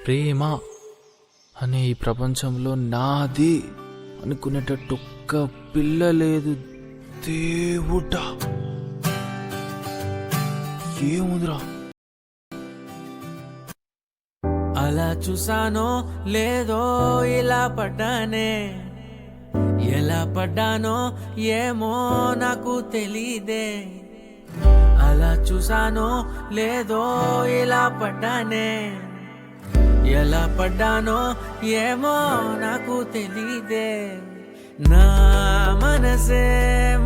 ప్రేమ అనే ఈ ప్రపంచంలో నాది అనుకునేటట్టు ఒక్క పిల్ల లేదు. దేవుడా ఏముందిరా? అలా చూసానో లేదో ఇలా పడ్డానే, ఎలా పడ్డానో ఏమో నాకు తెలీదే. అలా చూసానో లేదో ఇలా పడ్డానే, ఎలా పడ్డానో ఏమో నాకు తెలీదే. నా మనసే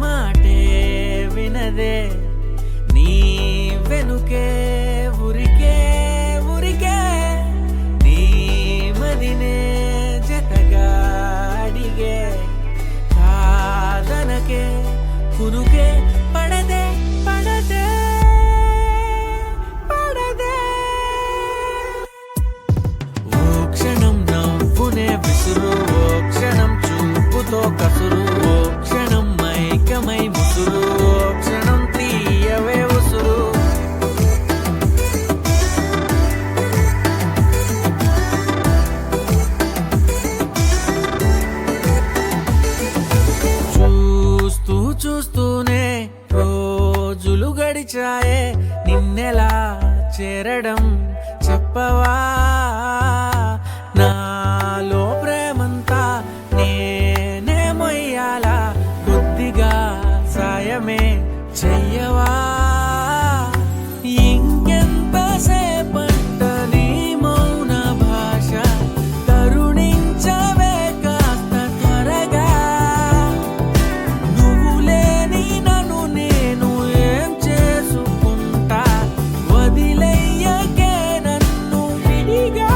మాటే వినదే, నీ వెనుకే ఉరికే ఉరికే, నీ మదినే జతగా అడిగే. కాదనకే కునుకే పడదే పడదే పడదే. ఓ క్షణం నవ్వునే విసురు, ఓ క్షణం చూపుతో కసురు, ఓ క్షణం మైకమై ముసురు, ఓ క్షణం తీయవే ఉసురు. చూస్తూ చూస్తూనే రోజులు గడిచాయే, నిన్నెలా చేరడం చెప్పవా? నాలో ప్రేమంతా నేనే మొయ్యాలా, కొద్దిగా సాయమే చెయ్యవా? ఇంకెంతసేపంట నీ మౌన భాష, కరుణించవే కాస్త త్వరగా. నువ్వు లేని నన్ను నేను ఏం చేసుకుంటా, వదిలేయకే నన్ను విడిగా.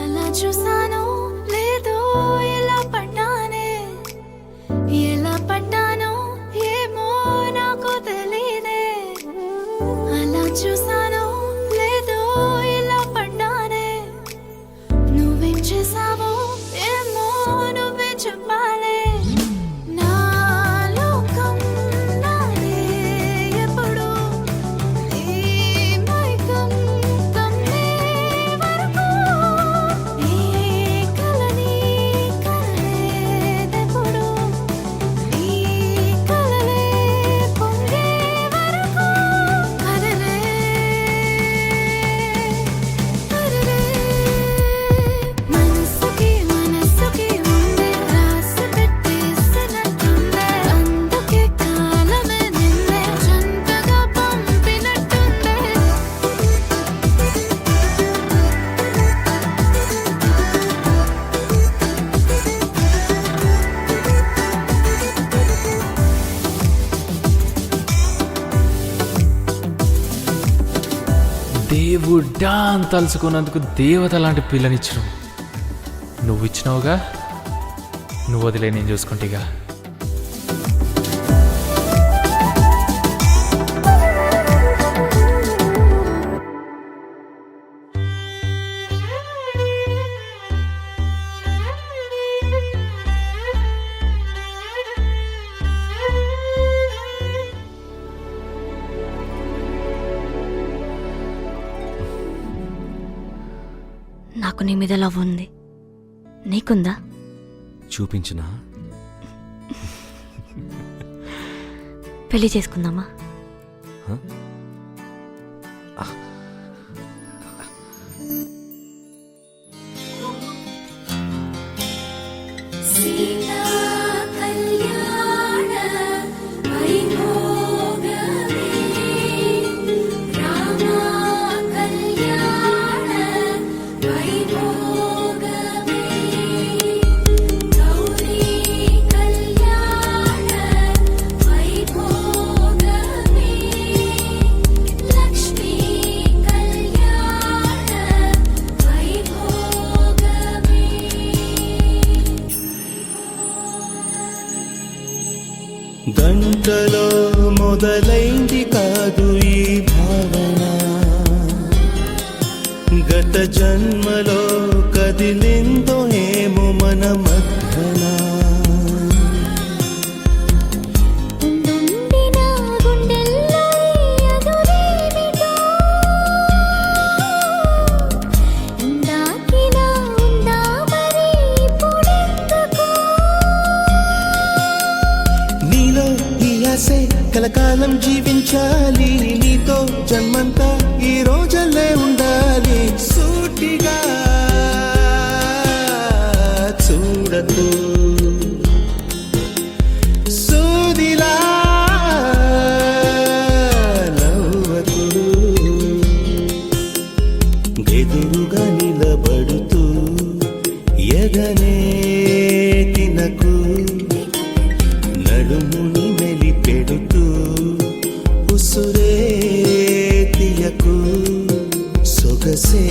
అలా చూసానో లేదో ఎలా పడ్డానే, ఎలా పడ్డానో ఏమో నాకు తెలీదే. అలా చూసానో లేదో ఎలా పడ్డానే, నువ్వేం చేసావో ఏమో నువ్వే చెప్పాలే. నా లోకం నాదే ఎప్పుడు, నీ మైకం కమ్మే వరకు, నీ కలని కలలేదెప్పుడు, నీ కలలే పొంగే వరకు. కదలే కదలే మనసుకి మనసుకి ఉండే రాసి పెట్టేసినట్టుందే, అందుకే కాలమే నిన్నే జంటగా పంపినట్టుందే. దేవుడా అని తలుచుకున్నందుకు దేవత లాంటి పిల్లనిచ్చినావు. నువ్వు ఇచ్చినావుగా, నువ్వు వదిలే నేను చూసుకుంటేగా. నాకు నీ మీద లవ్ ఉంది, నీకుందా? చూపించునా? పెళ్లి చేసుకుందామా? హ? సీతా కళ్యాణ వైభోగమే రామ గంటలో మొదలైంది కాదు ఈ భావన, గత జన్మలో కదిలిందో ఏమో మన మధ్యన. ఉండుండిన గుండెల్లో ఈ అదురేమిటో, ఇందాకిలా ఉందా మరి ఇప్పుడెందుకు? నీలో ఈ ఆశే కలకాలం జీవించాలి, నీతో జన్మంతా ఈ రోజల్లే ఉండాలి. సూటిగా చూడకు, సూదిలా నవ్వకు, ఎదురుగా నిలబడుతూ ఎదనే తినకు, నడుముని మెలిపెడుతూ ఉసురే తీయకు, సొగసే